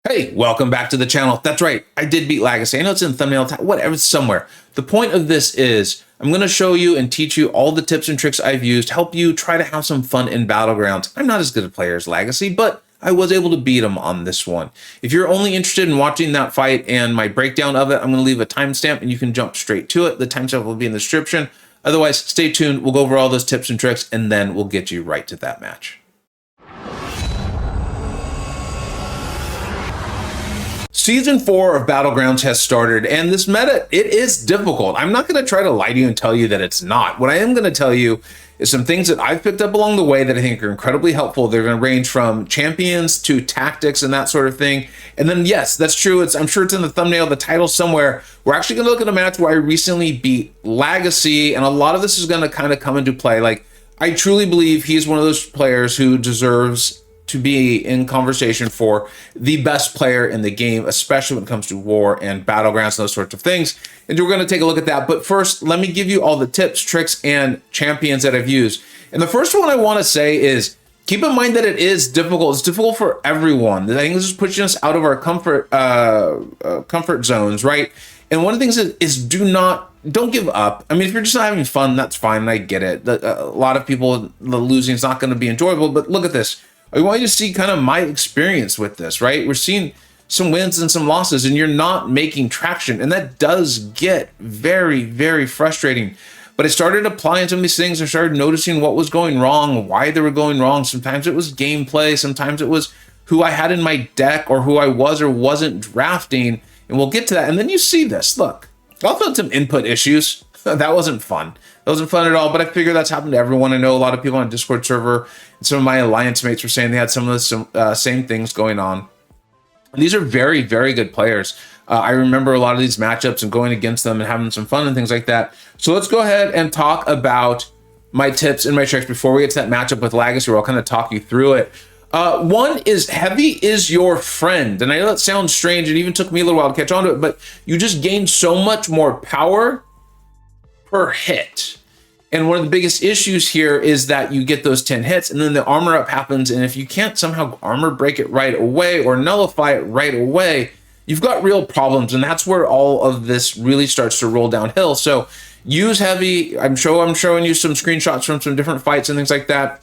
Hey, welcome back to the channel. That's right, I did beat Lagacy. I know it's in the thumbnail, whatever, it's somewhere. The point of this is I'm going to show you and teach you all the tips and tricks I've used to help you try to have some fun in battlegrounds. I'm not as good a player as Lagacy, but I was able to beat him on this one. If you're only interested in watching that fight and my breakdown of it, I'm going to leave a timestamp and you can jump straight to it. The timestamp will be in the description. Otherwise, stay tuned. We'll go over all those tips and tricks and then we'll get you right to that match. Season 4 of Battlegrounds has started, and this meta, it is difficult. I'm not going to try to lie to you and tell you that it's not. What I am going to tell you is some things that I've picked up along the way that I think are incredibly helpful. They're going to range from champions to tactics and that sort of thing. And then, yes, that's true. I'm sure it's in the thumbnail, the title somewhere. We're actually going to look at a match where I recently beat Lagacy, and a lot of this is going to kind of come into play. Like, I truly believe he's one of those players who deserves to be in conversation for the best player in the game, especially when it comes to war and battlegrounds and those sorts of things. And we're going to take a look at that. But first, let me give you all the tips, tricks, and champions that I've used. And the first one I want to say is keep in mind that it is difficult. It's difficult for everyone. I think this is pushing us out of our comfort zones, right? And one of the things is don't give up. I mean, if you're just not having fun, that's fine. And I get it. A lot of people, the losing is not going to be enjoyable. But look at this. I want you to see kind of my experience with this, right? We're seeing some wins and some losses, and you're not making traction. And that does get very, very frustrating. But I started applying some of these things. I started noticing what was going wrong, why they were going wrong. Sometimes it was gameplay. Sometimes it was who I had in my deck or who I was or wasn't drafting. And we'll get to that. And then you see this. Look, I also had some input issues. That wasn't fun. That wasn't fun at all, but I figure that's happened to everyone. I know a lot of people on Discord server and some of my alliance mates were saying they had some of the same things going on. And these are very, very good players. I remember a lot of these matchups and going against them and having some fun and things like that. So let's go ahead and talk about my tips and my tricks before we get to that matchup with Lagacy, where I'll kind of talk you through it. One is heavy is your friend. And I know that sounds strange. It even took me a little while to catch on to it, but you just gain so much more power per hit. And one of the biggest issues here is that you get those 10 hits and then the armor up happens. And if you can't somehow armor break it right away or nullify it right away, you've got real problems. And that's where all of this really starts to roll downhill. So use heavy. I'm showing you some screenshots from some different fights and things like that.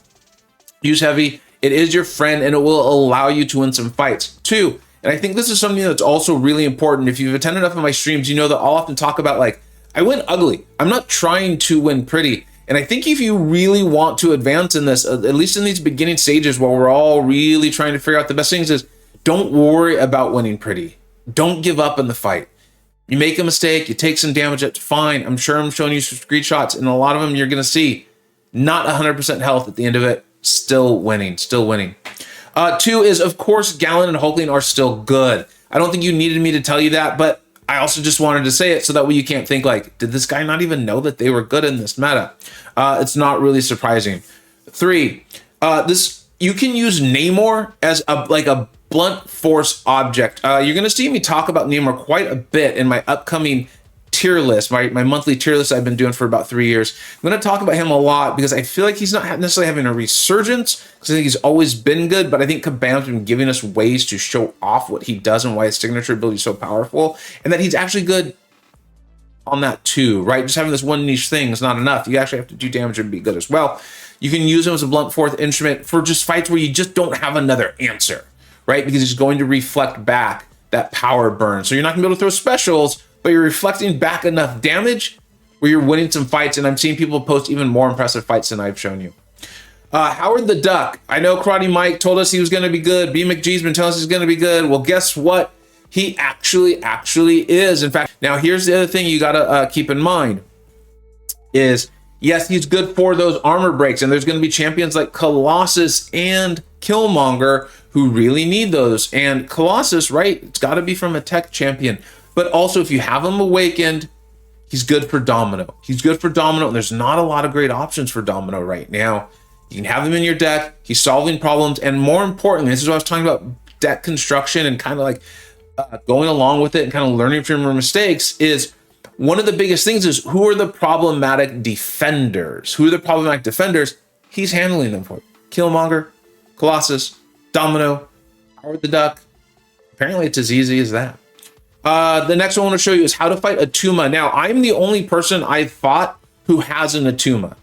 Use heavy. It is your friend and it will allow you to win some fights. 2, and I think this is something that's also really important. If you've attended enough of my streams, you know that I'll often talk about, like, I win ugly. I'm not trying to win pretty. And I think if you really want to advance in this, at least in these beginning stages where we're all really trying to figure out the best things, is don't worry about winning pretty. Don't give up in the fight. You make a mistake, you take some damage, that's fine. I'm sure I'm showing you some screenshots, and a lot of them you're going to see not 100% health at the end of it, still winning, still winning. 2 is, of course, Gallon and Hulkling are still good. I don't think you needed me to tell you that, but I also just wanted to say it so that way you can't think like, did this guy not even know that they were good in this meta? It's not really surprising. 3, you can use Namor as a blunt force object. You're going to see me talk about Namor quite a bit in my upcoming tier list, my monthly tier list I've been doing for about 3 years. I'm going to talk about him a lot because I feel like he's not necessarily having a resurgence, because I think he's always been good, but I think Kabam's been giving us ways to show off what he does and why his signature ability is so powerful, and that he's actually good on that too, right? Just having this one niche thing is not enough. You actually have to do damage and be good as well. You can use him as a blunt force instrument for just fights where you just don't have another answer, right? Because he's going to reflect back that power burn. So you're not gonna be able to throw specials, but you're reflecting back enough damage where you're winning some fights. And I'm seeing people post even more impressive fights than I've shown you. Howard the Duck. I know Karate Mike told us he was going to be good. B McGee's been telling us he's going to be good. Well, guess what? He actually is. In fact, now here's the other thing you got to keep in mind is, yes, he's good for those armor breaks. And there's going to be champions like Colossus and Killmonger who really need those. And Colossus, right? It's got to be from a tech champion. But also, if you have him awakened, he's good for Domino. He's good for Domino, and there's not a lot of great options for Domino right now. You can have him in your deck. He's solving problems, and more importantly, this is what I was talking about, deck construction and kind of like going along with it and kind of learning from your mistakes, is one of the biggest things is who are the problematic defenders? Who are the problematic defenders? He's handling them for you. Killmonger, Colossus, Domino, Howard the Duck, Apparently it's as easy as that. The next one I want to show you is how to fight Atuma. Now, I'm the only person I've fought who has an Atuma.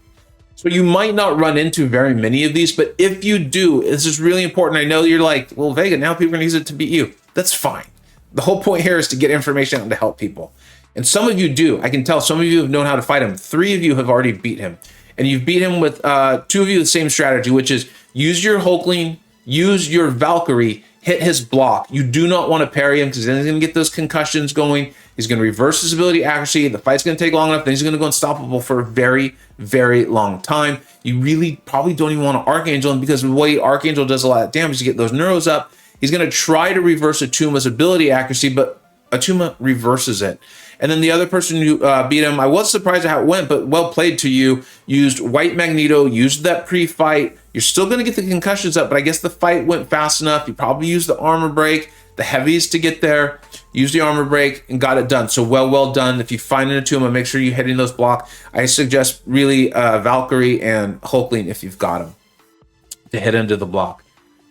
So you might not run into very many of these, but if you do, this is really important. I know you're like, well, Vega, now people are going to use it to beat you. That's fine. The whole point here is to get information out and to help people. And some of you do. I can tell some of you have known how to fight him. 3 of you have already beat him. And you've beat him with 2 of you the same strategy, which is use your Hulkling, use your Valkyrie, hit his block. You do not want to parry him because then he's going to get those concussions going. He's going to reverse his ability accuracy. The fight's going to take long enough. Then he's going to go unstoppable for a very, very long time. You really probably don't even want to Archangel him because the way Archangel does a lot of damage to get those neuros up, he's going to try to reverse Atuma's ability accuracy, but Atuma reverses it. And then the other person who beat him, I was surprised at how it went, but well played to you. Used White Magneto, used that pre-fight. You're still going to get the concussions up, but I guess the fight went fast enough. You probably used the armor break, the heavies to get there. Use the armor break and got it done. So well done. If you find an Atuma, make sure you're hitting those block. I suggest really Valkyrie and Hulkling if you've got them to hit into the block.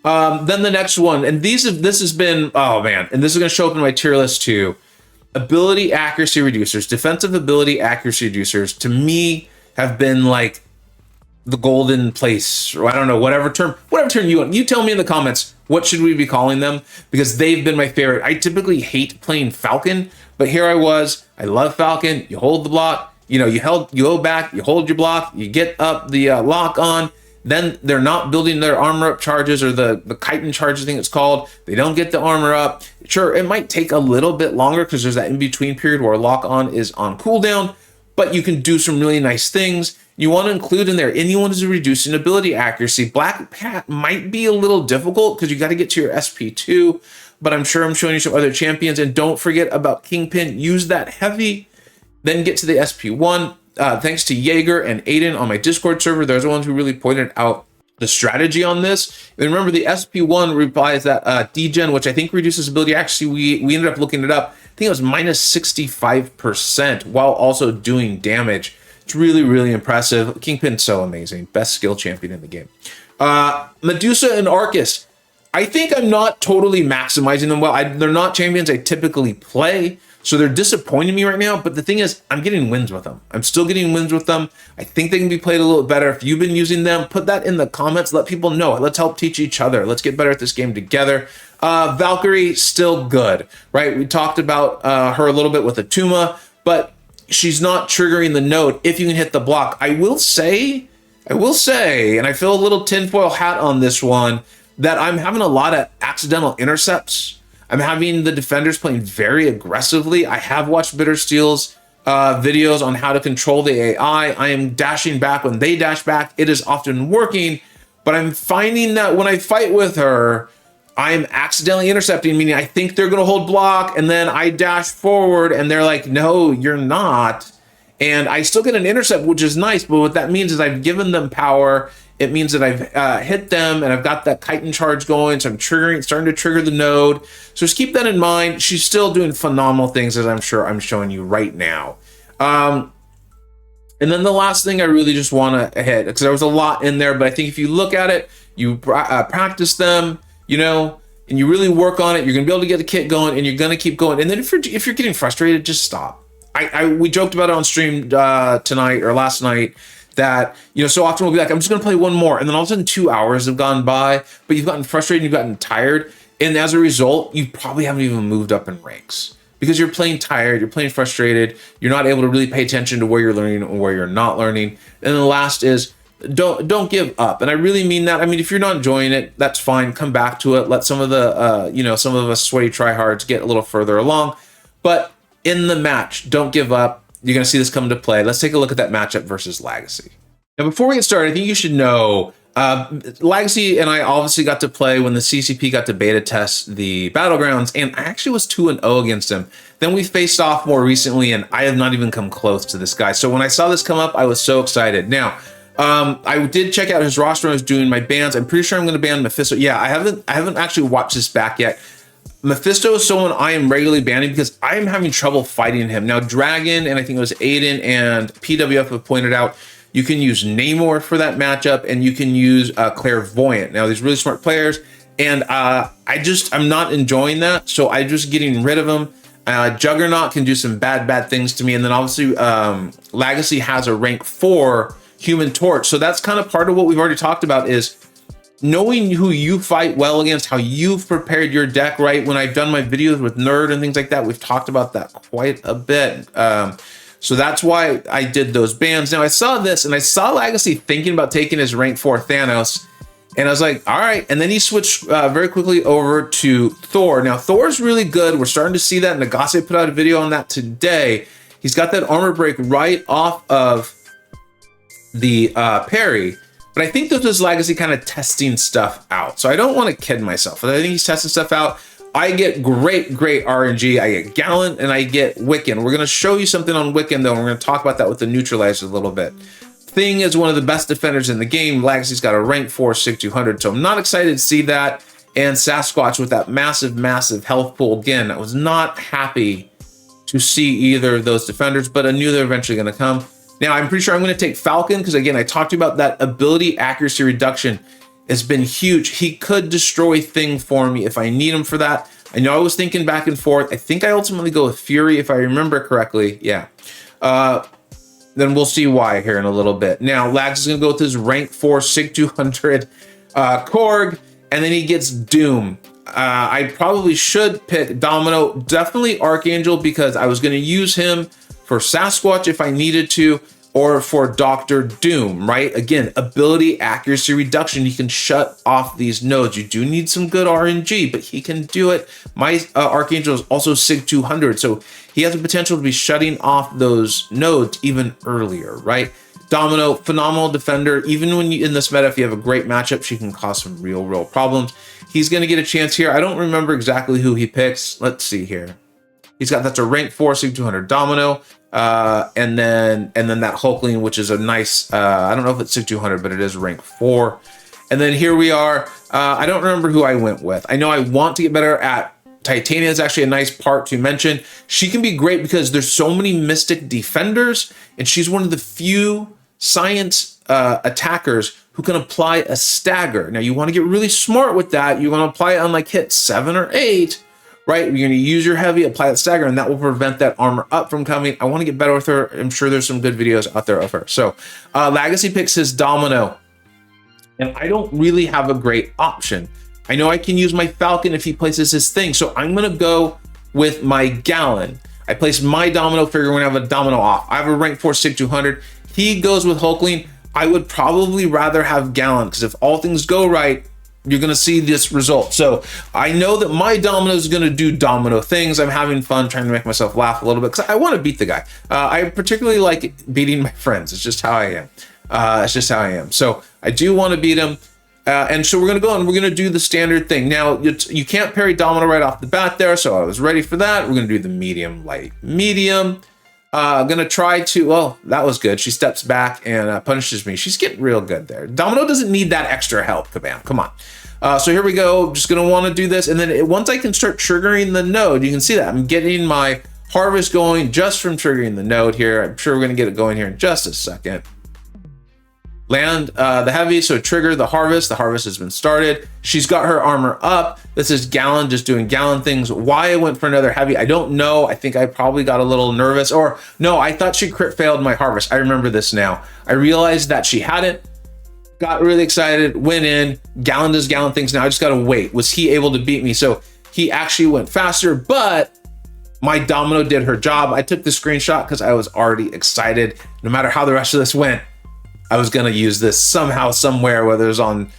Then the next one, and this has been, oh man, and this is going to show up in my tier list too. Ability accuracy reducers, defensive ability accuracy reducers, to me have been like the golden place, or I don't know, whatever term you want. You tell me in the comments, what should we be calling them? Because they've been my favorite. I typically hate playing Falcon, but here I love Falcon. You hold the block, you go back, you hold your block, you get up the lock on. Then they're not building their armor up charges, or the chitin charges, I think it's called. They don't get the armor up. Sure, it might take a little bit longer because there's that in-between period where lock on is on cooldown, but you can do some really nice things. You want to include in there anyone who's reducing ability accuracy. Black Pat might be a little difficult because you got to get to your SP2, but I'm sure I'm showing you some other champions. And don't forget about Kingpin. Use that heavy, then get to the SP1. Thanks to Jaeger and Aiden on my Discord server. They're the ones who really pointed out the strategy on this. And remember, the SP1 replies that degen, which I think reduces ability. Actually, we ended up looking it up. I think it was minus 65% while also doing damage. It's really, really impressive. Kingpin's so amazing. Best skill champion in the game. Medusa and Arcus. I think I'm not totally maximizing them well. They're not champions I typically play, so they're disappointing me right now. But the thing is, I'm getting wins with them. I'm still getting wins with them. I think they can be played a little better. If you've been using them, put that in the comments. Let people know. Let's help teach each other. Let's get better at this game together. Valkyrie, still good, right? We talked about her a little bit with Atuma, but she's not triggering the node if you can hit the block. I will say, and I feel a little tinfoil hat on this one, that I'm having a lot of accidental intercepts. I'm having the defenders playing very aggressively. I have watched Bittersteel's videos on how to control the AI. I am dashing back when they dash back. It is often working, but I'm finding that when I fight with her, I'm accidentally intercepting, meaning I think they're going to hold block, and then I dash forward, and they're like, no, you're not. And I still get an intercept, which is nice, but what that means is I've given them power. It means that I've hit them, and I've got that chitin charge going, so I'm starting to trigger the node. So just keep that in mind. She's still doing phenomenal things, as I'm sure I'm showing you right now. And then the last thing I really just want to hit, because there was a lot in there, but I think if you look at it, you practice them, and you really work on it, you're going to be able to get the kit going, and you're going to keep going. And then if you're getting frustrated, just stop. We joked about it on stream tonight or last night, that so often we'll be like, I'm just gonna play one more, and then all of a sudden 2 hours have gone by, but you've gotten frustrated, you've gotten tired, and as a result you probably haven't even moved up in ranks because you're playing tired, you're playing frustrated, you're not able to really pay attention to where you're learning or where you're not learning. And then the last is don't give up, and I really mean that. I mean, if you're not enjoying it, that's fine, come back to it, let some of the some of us sweaty tryhards get a little further along, but in the match, don't give up. You're going to see this come into play. Let's take a look at that matchup versus Lagacy. Now, before we get started, I think you should know, Lagacy and I obviously got to play when the CCP got to beta test the battlegrounds, and I actually was 2-0 against him. Then we faced off more recently, and I have not even come close to this guy. So when I saw this come up, I was so excited. Now, I did check out his roster when I was doing my bans. I'm pretty sure I'm going to ban Mephisto. Yeah, I haven't actually watched this back yet. Mephisto is someone I am regularly banning because I am having trouble fighting him. Now, Dragon, and I think it was Aiden and PWF have pointed out, you can use Namor for that matchup, and you can use Clairvoyant. Now, these really smart players, And I'm not enjoying that. So I'm just getting rid of him. Juggernaut can do some bad things to me. And then obviously Lagacy has a rank 4 Human Torch. So that's kind of part of what we've already talked about, is knowing who you fight well against, how you've prepared your deck, right? When I've done my videos with Nerd and things like that, we've talked about that quite a bit. So that's why I did those bans. Now I saw this and I saw Lagacy thinking about taking his rank 4 Thanos. And I was like, all right. And then he switched very quickly over to Thor. Now, Thor's really good. We're starting to see that. Lagacy put out a video on that today. He's got that armor break right off of the parry. But I think this was Lagacy kind of testing stuff out. So I don't want to kid myself. I think he's testing stuff out. I get great RNG. I get Gallant and I get Wiccan. We're going to show you something on Wiccan, though. And we're going to talk about that with the neutralizer a little bit. Thing is one of the best defenders in the game. Lagacy's got a rank 4 6200, so I'm not excited to see that. And Sasquatch with that massive health pool. Again, I was not happy to see either of those defenders, but I knew they're eventually going to come. Now, I'm pretty sure I'm going to take Falcon because, again, I talked about that ability accuracy reduction. It's been huge. He could destroy Thing for me if I need him for that. I know I was thinking back and forth. I think I ultimately go with Fury if I remember correctly. Yeah. Then we'll see why here in a little bit. Now, Lax is going to go with his rank 4 Sig 200 Korg, and then he gets Doom. I probably should pick Domino, definitely Archangel, because I was going to use him for Sasquatch if I needed to, or for Doctor Doom, right? Again, ability accuracy reduction. He can shut off these nodes. You do need some good RNG, but he can do it. My Archangel is also Sig 200, so he has the potential to be shutting off those nodes even earlier, right? Domino, phenomenal defender. Even when you in this meta, if you have a great matchup, she can cause some real problems. He's going to get a chance here. I don't remember exactly who he picks. Let's see here. That's a rank 4 Sig 200 Domino. And then that Hulkling, which is a nice, I don't know if it's Sig 200, but it is rank 4. And then here we are. I don't remember who I went with. I know I want to get better at Titania. Is actually a nice part to mention. She can be great because there's so many Mystic defenders, and she's one of the few science attackers who can apply a stagger. Now you want to get really smart with that. You want to apply it on like hit 7 or 8. Right, you're going to use your heavy, apply that stagger, and that will prevent that armor up from coming. I want to get better with her. I'm sure there's some good videos out there of her. So Lagacy picks his Domino, and I don't really have a great option. I know I can use my Falcon if he places his thing, so I'm going to go with my Gallon. I place my Domino, figure we're going to have a Domino off. I have a rank 4 Sig 200. He goes with Hulkling. I would probably rather have Gallon, because if all things go right, you're going to see this result. So I know that my Domino is going to do Domino things. I'm having fun trying to make myself laugh a little bit because I want to beat the guy. I particularly like beating my friends. It's just how I am. It's just how I am. So I do want to beat him. And so we're going to go and we're going to do the standard thing. Now, you can't parry Domino right off the bat there, so I was ready for that. We're going to do the medium, light, medium. I'm going to try to, well, that was good. She steps back and punishes me. She's getting real good there. Domino doesn't need that extra help, Kabam. Come on. So here we go. Just going to want to do this. And then once I can start triggering the node, you can see that I'm getting my harvest going just from triggering the node here. I'm sure we're going to get it going here in just a second. Land the heavy, so trigger the harvest. The harvest has been started. She's got her armor up. This is Gallon just doing Gallon things. Why I went for another heavy, I don't know. I think I probably got a little nervous, or no, I thought she crit failed my harvest. I remember this now. I realized that she hadn't. Got really excited, went in. Gallon does Gallon things. Now I just got to wait. Was he able to beat me? So he actually went faster, but my Domino did her job. I took the screenshot because I was already excited. No matter how the rest of this went, I was going to use this somehow, somewhere, whether it was on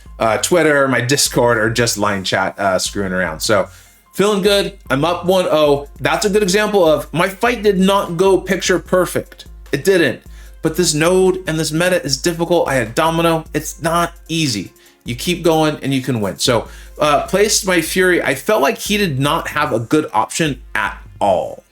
Twitter, my Discord, or just line chat screwing around. So feeling good. I'm up 1-0. That's a good example of my fight did not go picture perfect. It didn't. But this node and this meta is difficult. I had Domino. It's not easy. You keep going and you can win. So placed my Fury. I felt like he did not have a good option at all.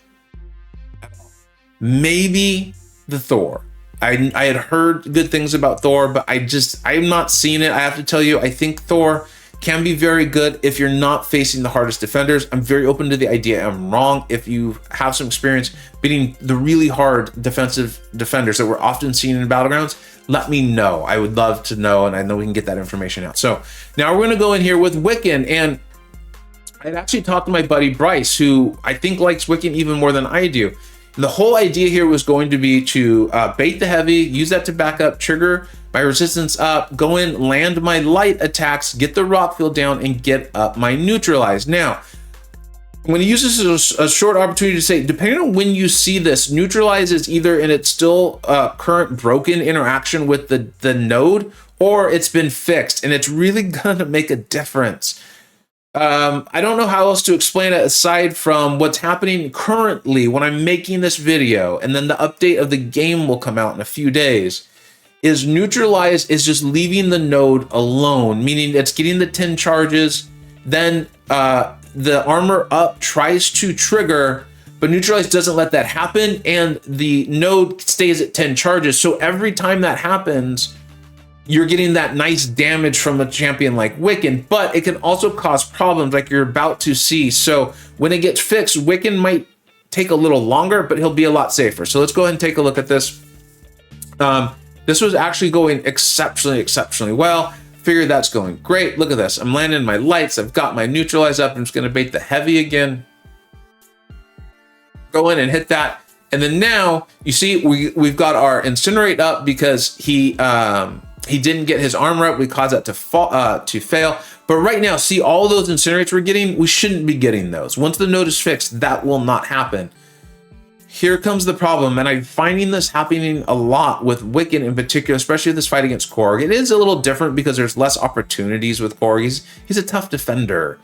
Maybe the Thor. I had heard good things about Thor, but I'm not seeing it. I have to tell you, I think Thor can be very good if you're not facing the hardest defenders. I'm very open to the idea I'm wrong. If you have some experience beating the really hard defensive defenders that we're often seen in Battlegrounds, let me know. I would love to know, and I know we can get that information out. So now we're going to go in here with Wiccan, and I'd actually talked to my buddy Bryce, who I think likes Wiccan even more than I do. And the whole idea here was going to be to bait the heavy, use that to back up, trigger my resistance up, go in, land my light attacks, get the rock field down, and get up my neutralize. Now, I'm going to use this as a short opportunity to say, depending on when you see this, neutralize is either in its still current broken interaction with the node, or it's been fixed, and it's really going to make a difference. I don't know how else to explain it aside from what's happening currently when I'm making this video, and then the update of the game will come out in a few days. Is neutralize is just leaving the node alone, meaning it's getting the 10 charges, then the armor up tries to trigger, but neutralize doesn't let that happen, and the node stays at 10 charges. So every time that happens, you're getting that nice damage from a champion like Wiccan, but it can also cause problems like you're about to see. So when it gets fixed, Wiccan might take a little longer, but he'll be a lot safer. So let's go ahead and take a look at this. This was actually going exceptionally well. Figured that's going great. Look at this. I'm landing my lights. I've got my neutralize up. I'm just going to bait the heavy again. Go in and hit that. And then now you see we've got our incinerate up because he didn't get his armor up. We caused that to fail. But right now, see all those incinerates we're getting? We shouldn't be getting those. Once the node is fixed, that will not happen. Here comes the problem, and I'm finding this happening a lot with Wiccan in particular, especially this fight against Korg. It is a little different because there's less opportunities with Korg. He's a tough defender,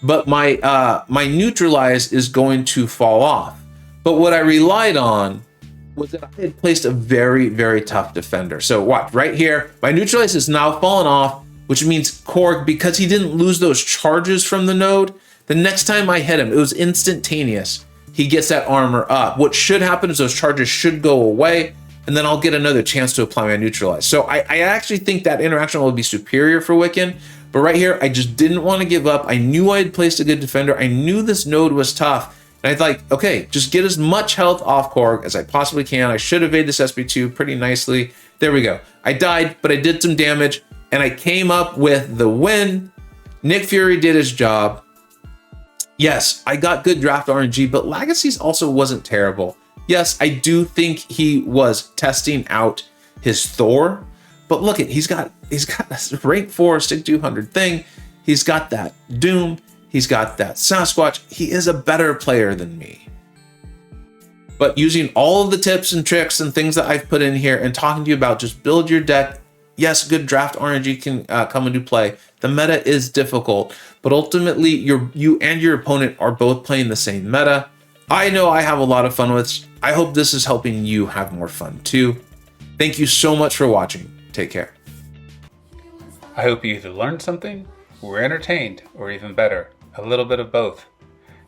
but my neutralize is going to fall off. But what I relied on was that I had placed a very tough defender. So watch right here, my neutralize is now fallen off, which means Korg, because he didn't lose those charges from the node, the next time I hit him, it was instantaneous. He gets that armor up. What should happen is those charges should go away, and then I'll get another chance to apply my neutralize. So I actually think that interaction will be superior for Wiccan, but right here, I just didn't want to give up. I knew I had placed a good defender. I knew this node was tough, and I thought, okay, just get as much health off Korg as I possibly can. I should evade this SP2 pretty nicely. There we go. I died, but I did some damage, and I came up with the win. Nick Fury did his job. Yes, I got good draft RNG, but Lagacy's also wasn't terrible. Yes, I do think he was testing out his Thor, but look at he's got this rank 4 Sig 200 thing. He's got that Doom. He's got that Sasquatch. He is a better player than me. But using all of the tips and tricks and things that I've put in here and talking to you about just build your deck. Yes, good draft RNG can come into play. The meta is difficult, but ultimately you and your opponent are both playing the same meta. I know I have a lot of fun with this. I hope this is helping you have more fun too. Thank you so much for watching. Take care. I hope you either learned something, were entertained, or even better, a little bit of both.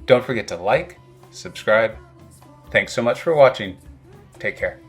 Don't forget to like, subscribe. Thanks so much for watching. Take care.